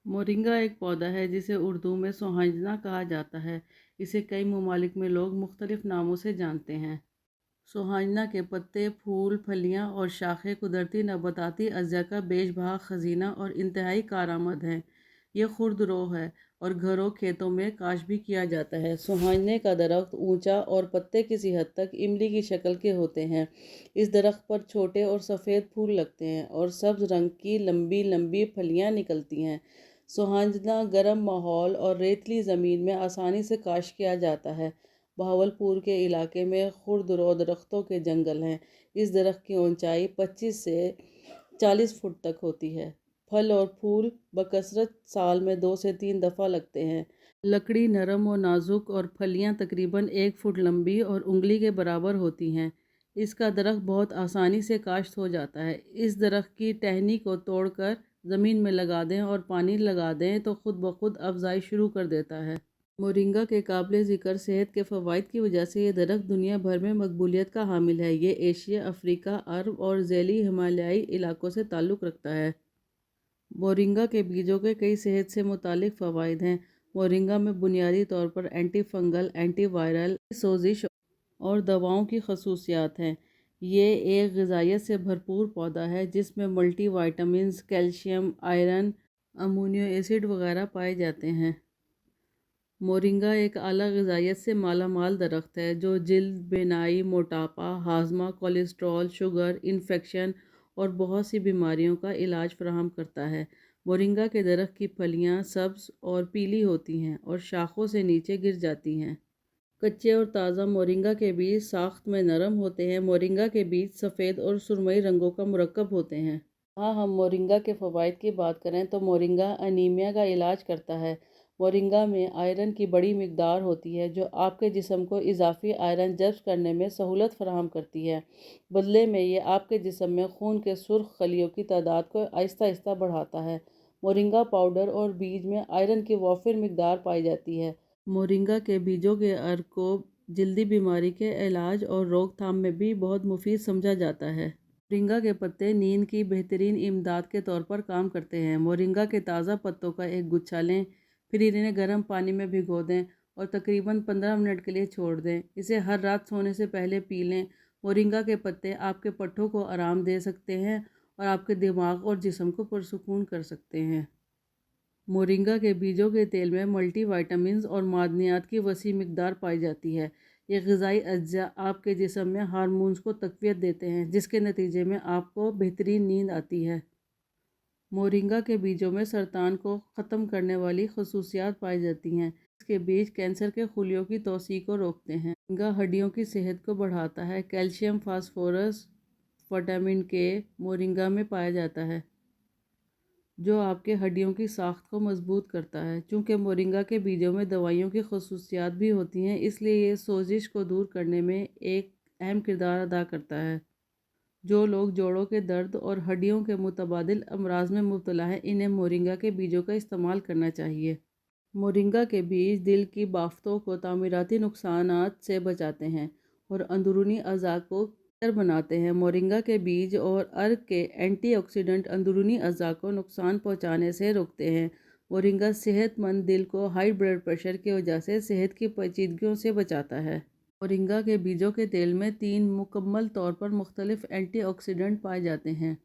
Moringa एक पौधा है जिसे उर्दू में सोहांजना कहा जाता है। इसे कई ममालिक में लोग मुख्तलिफ नामों से जानते हैं। सोहांजना के पत्ते, फूल, फलियां और शाखें कुदरती नबाताती अज्जा का बेशबहा खजीना और इंतहाई कारआमद हैं। यह खुर्दरोह है और घरों खेतों में काश भी किया जाता है। सोहांजने का दरख्त ऊंचा और पत्ते किसी हद तक इमली की शक्ल के होते हैं। इस दरख्त पर छोटे और सफ़ेद फूल लगते हैं और सब्ज रंग की लंबी लंबी फलियां निकलती हैं। सोहांजना गर्म माहौल और रेतली ज़मीन में आसानी से काश किया जाता है। बहावलपुर के इलाके में खुर्द-रो दरख्तों के जंगल हैं। इस दरख्त की ऊंचाई 25 से 40 फुट तक होती है। फल और फूल बकसरत साल में 2 से 3 दफ़ा लगते हैं। लकड़ी नरम और नाजुक और फलियां तकरीबन 1 फुट लंबी और उंगली के बराबर होती हैं। इसका दरख्त बहुत आसानी से काश्त हो जाता है। इस दरख्त की टहनी को तोड़कर ज़मीन में लगा दें और पानी लगा दें तो खुद ब खुद अफजाई शुरू कर देता है। मोरिंगा के काबिल ज़िक्र सेहत के फ़वाइद की वजह से ये दरख्त दुनिया भर में मकबूलियत का हामिल है। ये एशिया, अफ्रीका, अरब और ज़ैली हिमालयाई इलाकों से ताल्लुक़ रखता है। मोरिंगा के बीजों के कई सेहत से मुतालिक फ़वाइद हैं। मोरिंगा में बुनियादी तौर पर एंटी फंगल, एंटी वायरल, सोजिश और दवाओं की खसूसियात हैं। ये एक ग़िज़ाइयत से भरपूर पौधा है जिसमें मल्टी वाइटामिन्स, कैल्शियम, आयरन, अमोनियो एसिड वगैरह पाए जाते हैं। मोरिंगा एक आला ग़िज़ाइयत से माला माल दरख्त है जो जिल्द, बिनाई, मोटापा, हाजमा, कोलेस्ट्रॉल, शुगर, इन्फेक्शन और बहुत सी बीमारियों का इलाज फराहम करता है। मोरिंगा के दरख्त की फलियां सब्ज़ और पीली होती हैं और शाखों से नीचे गिर जाती हैं। कच्चे और ताज़ा मोरिंगा के बीज साख्त में नरम होते हैं। मोरिंगा के बीज सफ़ेद और सुरमई रंगों का मुरक्कब होते हैं। हाँ, हम मोरिंगा के फ़वाइद की बात करें तो मोरिंगा अनीमिया का इलाज करता है। मोरिंगा में आयरन की बड़ी मिकदार होती है जो आपके जिस्म को इजाफी आयरन जज़्ब करने में सहूलत फराहम करती है। बदले में ये आपके जिस्म में खून के सुर्ख खलियों की तादाद को आहिस्ता आहिस्ता बढ़ाता है। मोरिंगा पाउडर और बीज में आयरन की वाफिर मिकदार पाई जाती है। मोरिंगा के बीजों के अर्क को जल्दी बीमारी के इलाज और रोकथाम में भी बहुत मुफीद समझा जाता है। मोरिंगा के पत्ते नींद की बेहतरीन इमदाद के तौर पर काम करते हैं। मोरिंगा के ताज़ा पत्तों का एक गुच्छा लें, फिर इन्हें गर्म पानी में भिगो दें और तकरीबन 15 मिनट के लिए छोड़ दें। इसे हर रात सोने से पहले पी लें। मोरिंगा के पत्ते आपके पट्ठों को आराम दे सकते हैं और आपके दिमाग और जिस्म को पुरसुकून कर सकते हैं। मोरिंगा के बीजों के तेल में मल्टी वाइटामिन्स और मादनियात की वसी मिकदार पाई जाती है। ये ग़िज़ाई अज्जा आपके जिस्म में हार्मोन्स को तक़वियत देते हैं जिसके नतीजे में आपको बेहतरीन नींद आती है। मोरिंगा के बीजों में सरतान को ख़त्म करने वाली खसूसियात पाई जाती हैं। इसके बीज कैंसर के खुलियों की तोसी को रोकते हैं। मोरिंगा हड्डियों की सेहत को बढ़ाता है। कैल्शियम, फास्फोरस, विटामिन के मोरिंगा में पाया जाता है जो आपके हड्डियों की साख्त को मजबूत करता है। चूँकि मोरिंगा के बीजों में दवाइयों की खसूसियात भी होती हैं इसलिए ये सोजिश को दूर करने में एक अहम किरदार अदा करता है। जो लोग जोड़ों के दर्द और हड्डियों के मुतबादिल अमराज में मुब्तला हैं इन्हें मोरिंगा के बीजों का इस्तेमाल करना चाहिए। मोरिंगा के बीज दिल की बाफ्तों को तामीराती नुकसानात से बचाते हैं और अंदरूनी अज़ा को बेहतर बनाते हैं। मोरिंगा के बीज और अर्क के एंटीऑक्सीडेंट अंदरूनी अज़ा को नुकसान पहुंचाने से रोकते हैं। मोरिंगा सेहतमंद दिल को हाई ब्लड प्रेशर की वजह से सेहत की पेचीदगियों से बचाता है। मोरिंगा के बीजों के तेल में 3 मुकम्मल तौर पर मुख्तलिफ एंटीऑक्सीडेंट पाए जाते हैं।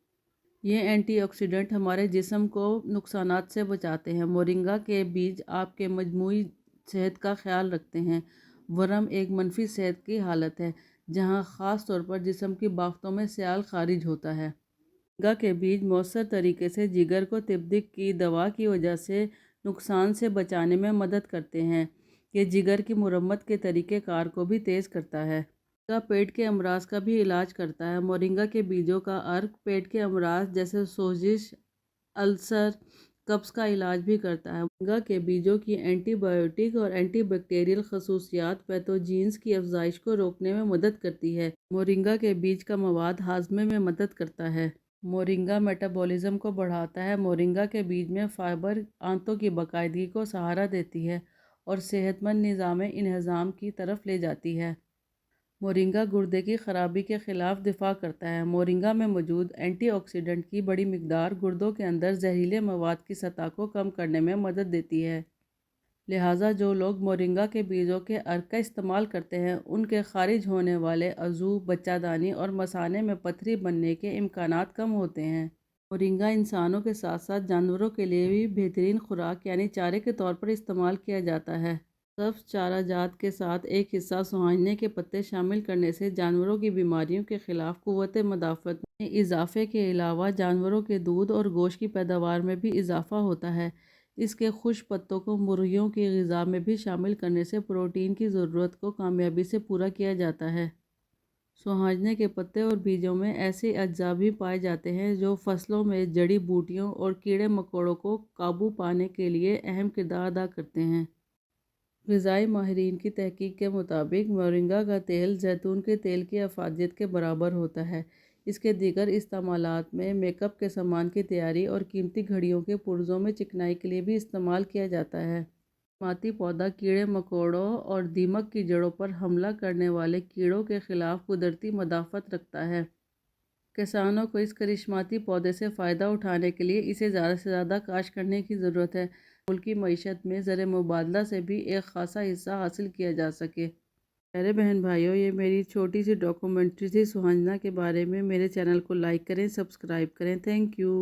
ये एंटीऑक्सीडेंट हमारे जिस्म को नुकसानात से बचाते हैं। मोरिंगा के बीज आपके मजमूई सेहत का ख्याल रखते हैं। वरम एक मनफी सेहत की हालत है जहाँ ख़ास तौर पर जिस्म की बाफ्तों में स्याल खारिज होता है। मोरिंगा के बीज मौसर तरीके से जिगर को तिब्दिक की दवा की वजह से नुकसान से बचाने में मदद करते हैं। ये जिगर की मुरम्मत के तरीक़ेकार को भी तेज़ करता है। मोरिंगा पेट के अमराज का भी इलाज करता है। मोरिंगा के बीजों का अर्क पेट के अमराज जैसे सोजिश, अल्सर, कब्ज़ का इलाज भी करता है। मोरिंगा के बीजों की एंटीबायोटिक और एंटीबैक्टीरियल खसूसियात पैथोजीन्स की अफजाइश को रोकने में मदद करती है। मोरिंगा के बीज का मवाद हाजमे में मदद करता है। मोरिंगा मेटाबॉलिज्म को बढ़ाता है। मोरिंगा के बीज में फ़ाइबर आंतों की बाकायदगी को सहारा देती है और सेहतमंद निज़ाम इंहज़ाम की तरफ ले जाती है। مورنگا گردے کی خرابی کے خلاف دفاع کرتا ہے۔ مورنگا میں موجود اینٹی آکسیڈنٹ کی بڑی مقدار گردوں کے اندر زہریلے مواد کی سطح کو کم کرنے میں مدد دیتی ہے۔ لہٰذا جو لوگ مورنگا کے بیجوں کے عرق کا استعمال کرتے ہیں، ان کے خارج ہونے والے عضو، بچہ دانی اور مثانے میں پتھری بننے کے امکانات کم ہوتے ہیں۔ مورنگا انسانوں کے ساتھ ساتھ جانوروں کے لیے بھی بہترین خوراک یعنی چارے کے طور پر استعمال کیا جاتا ہے۔ سبز چارہ جات کے ساتھ ایک حصہ سوہانجنے کے پتے شامل کرنے سے جانوروں کی بیماریوں کے خلاف قوت مدافعت میں اضافے کے علاوہ جانوروں کے دودھ اور گوشت کی پیداوار میں بھی اضافہ ہوتا ہے۔ اس کے خشک پتوں کو مرغیوں کی غذا میں بھی شامل کرنے سے پروٹین کی ضرورت کو کامیابی سے پورا کیا جاتا ہے۔ سوہانجنے کے پتے اور بیجوں میں ایسے اجزاء بھی پائے جاتے ہیں جو فصلوں میں جڑی بوٹیوں اور کیڑے مکوڑوں کو قابو پانے کے لیے اہم کردار ادا کرتے ہیں۔ غذائی ماہرین کی تحقیق کے مطابق مورنگا کا تیل زیتون کے تیل کی افادیت کے برابر ہوتا ہے۔ اس کے دیگر استعمالات میں میک اپ کے سامان کی تیاری اور قیمتی گھڑیوں کے پرزوں میں چکنائی کے لیے بھی استعمال کیا جاتا ہے۔ کریسماتی پودا کیڑے مکوڑوں اور دیمک کی جڑوں پر حملہ کرنے والے کیڑوں کے خلاف قدرتی مدافعت رکھتا ہے۔ کسانوں کو اس کرشماتی پودے سے فائدہ اٹھانے کے لیے اسے زیادہ سے زیادہ کاشت کرنے کی ضرورت ہے، ملکی معیشت میں زر مبادلہ سے بھی ایک خاصا حصہ حاصل کیا جا سکے۔ پیارے بہن بھائیوں، یہ میری چھوٹی سی ڈاکومنٹری تھی سوہانجنا کے بارے میں۔ میرے چینل کو لائک کریں، سبسکرائب کریں۔ Thank you.